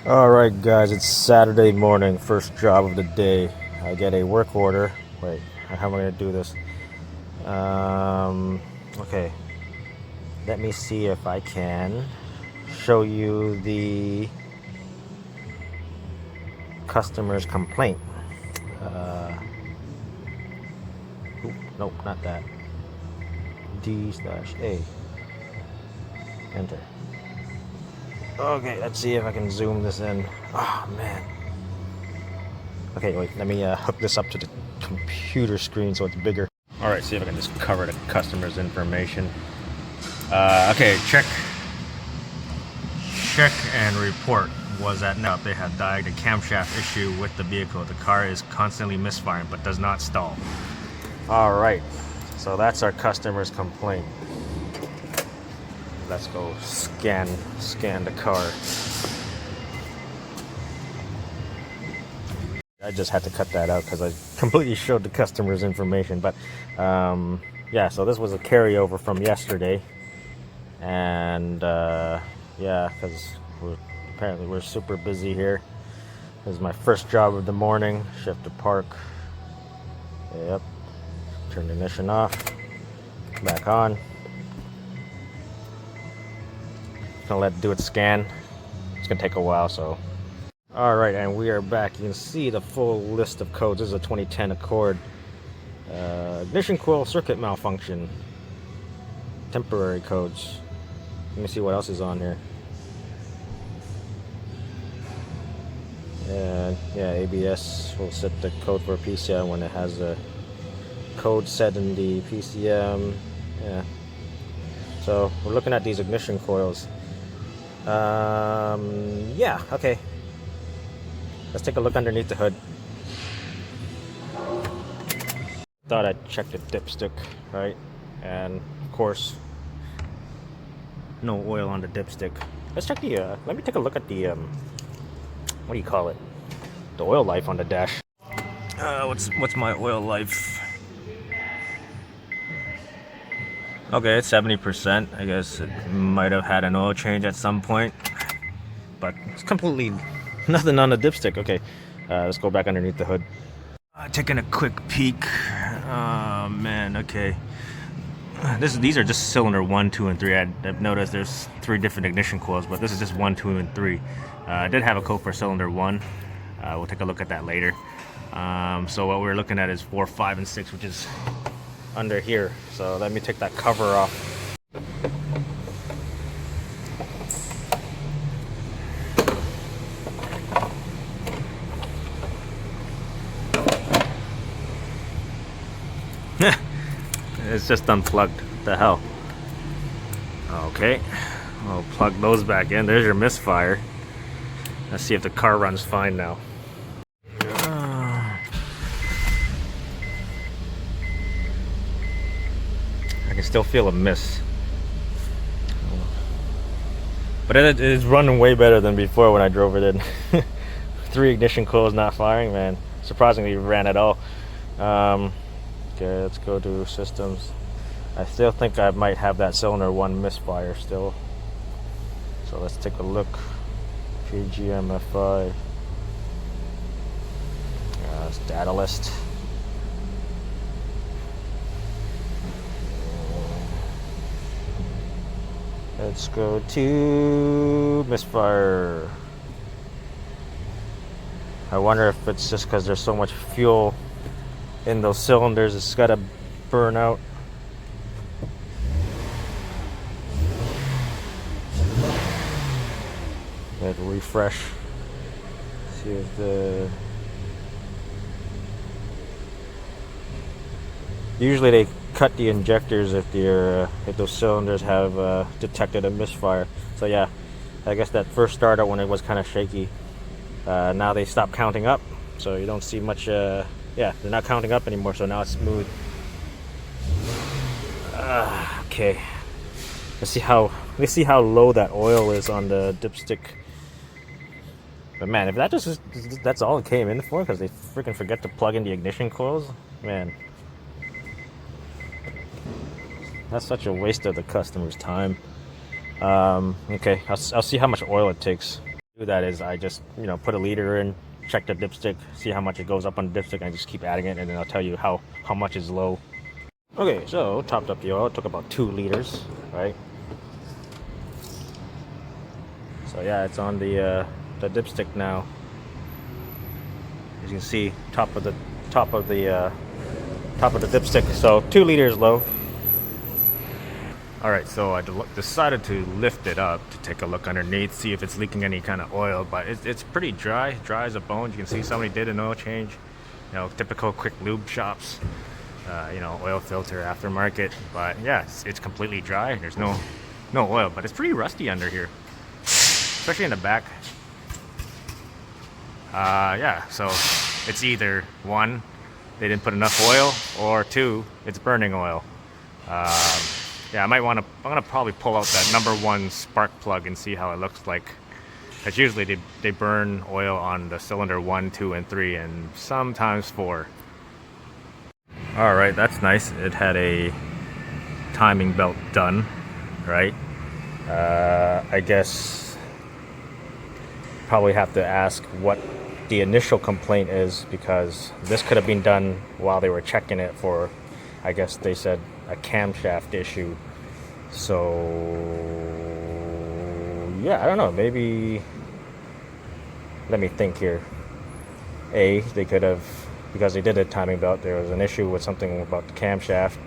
Alright guys, it's Saturday morning, first job of the day. I get a work order. Wait, how am I going to do this? Okay. Let me see if I can show you the customer's complaint. Nope, not that. D/A. Enter. Okay, let's see if I can zoom this in. Oh man. Okay, wait, let me hook this up to the computer screen so it's bigger. Alright, see if I can just cover the customer's information. Okay, check and report was that no, they have diagnosed a camshaft issue with the vehicle. The car is constantly misfiring but does not stall. Alright, so that's our customer's complaint. Let's go scan the car. I just had to cut that out because I completely showed the customer's information. But yeah, so this was a carryover from yesterday, and yeah, because apparently we're super busy here. This is my first job of the morning. Shift to park. Yep. Turn the ignition off. Back on. Gonna let it do its scan. It's gonna take a while, so. Alright, and we are back. You can see the full list of codes. This is a 2010 Accord. Ignition coil circuit malfunction. Temporary codes. Let me see what else is on here. Yeah, ABS will set the code for PCM when it has a code set in the PCM. Yeah. So we're looking at these ignition coils. Yeah, okay. Let's take a look underneath the hood. Thought I'd check the dipstick, right? And of course, no oil on the dipstick. Let's check the, let me take a look at the, what do you call it? The oil life on the dash. What's my oil life? Okay, it's 70%. I guess it might have had an oil change at some point, but it's completely nothing on the dipstick. Okay, let's go back underneath the hood. Taking a quick peek. Oh man, okay. These are just cylinder 1, 2, and 3. I've noticed there's 3 different ignition coils, but this is just 1, 2, and 3. I did have a code for cylinder 1. We'll take a look at that later. So what we're looking at is 4, 5, and 6, which is under here. So let me take that cover off. It's just unplugged. What the hell? Okay, I'll plug those back in. There's your misfire. Let's see if the car runs fine now. I can still feel a miss, but it is running way better than before when I drove it in. 3 ignition coils not firing, man. Surprisingly, it ran at all. Okay, let's go to systems. I still think I might have that cylinder 1 misfire still. So let's take a look. PGMFI. It's data list. Let's go to misfire. I wonder if it's just because there's so much fuel in those cylinders, it's got to burn out. Let's refresh. See if the. Usually they cut the injectors if those cylinders have detected a misfire. So yeah, I guess that first startup when it was kind of shaky. Now they stopped counting up, so you don't see much. Yeah, they're not counting up anymore, so now it's smooth. Okay. Let's see how low that oil is on the dipstick. But man, if that's all it came in for, because they freaking forget to plug in the ignition coils, man. That's such a waste of the customer's time. Okay, I'll see how much oil it takes. Do that is I just, put a liter in, check the dipstick, see how much it goes up on the dipstick, and I just keep adding it, and then I'll tell you how much is low. Okay, so topped up the oil. It took about 2 liters, right? So yeah, it's on the dipstick now. As you can see, top of the dipstick. So 2 liters low. All right, so I decided to lift it up to take a look underneath, see if it's leaking any kind of oil. But it's pretty dry as a bone. You can see somebody did an oil change. Typical quick lube shops. Oil filter aftermarket. But yeah, it's completely dry. There's no oil, but it's pretty rusty under here, especially in the back. Yeah, so it's either 1, they didn't put enough oil, or 2, it's burning oil. Yeah, I'm gonna probably pull out that number 1 spark plug and see how it looks like. Because usually they burn oil on the cylinder 1, 2, and 3, and sometimes 4. All right, that's nice. It had a timing belt done, right? I guess probably have to ask what the initial complaint is, because this could have been done while they were checking it for, I guess they said, a camshaft issue. So yeah, I don't know, maybe, let me think here. They could have, because they did a timing belt, there was an issue with something about the camshaft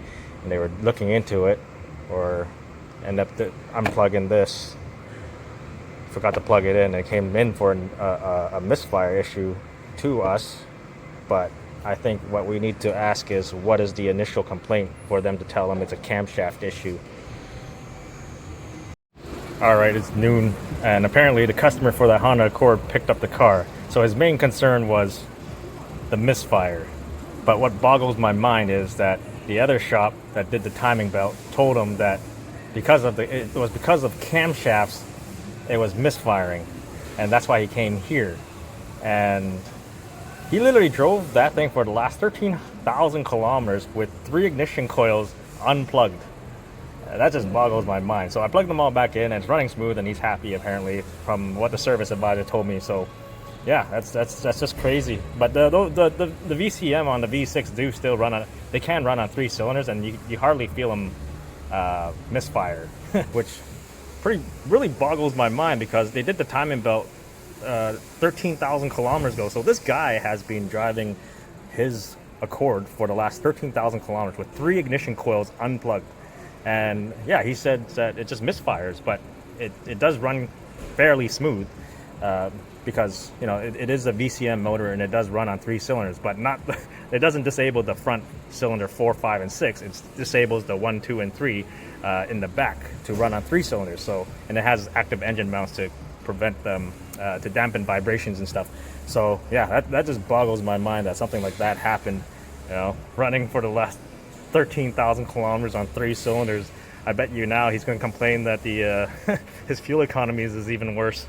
and they were looking into it, or end up unplugging this, forgot to plug it in, and it came in for a misfire issue to us. But I think what we need to ask is, what is the initial complaint for them to tell them it's a camshaft issue. All right, it's noon, and apparently the customer for the Honda Accord picked up the car. So his main concern was the misfire. But what boggles my mind is that the other shop that did the timing belt told him that it was because of camshafts, it was misfiring, and that's why he came here. And he literally drove that thing for the last 13,000 kilometers with 3 ignition coils unplugged. That just boggles my mind. So I plugged them all back in, and it's running smooth, and he's happy apparently, from what the service advisor told me. So yeah, that's just crazy. But the VCM on the V6 do still run on. They can run on 3 cylinders, and you hardly feel them misfire, which really boggles my mind, because they did the timing belt 13,000 kilometers ago. So this guy has been driving his Accord for the last 13,000 kilometers with 3 ignition coils unplugged. And yeah, he said that it just misfires, but it does run fairly smooth, because it is a VCM motor and it does run on 3 cylinders, but not it doesn't disable the front cylinder 4, 5, and 6. It disables the 1, 2, and 3 in the back to run on 3 cylinders. So, and it has active engine mounts to prevent them to dampen vibrations and stuff. So yeah, that just boggles my mind that something like that happened. Running for the last 13,000 kilometers on 3 cylinders. I bet you now he's going to complain that his fuel economy is even worse.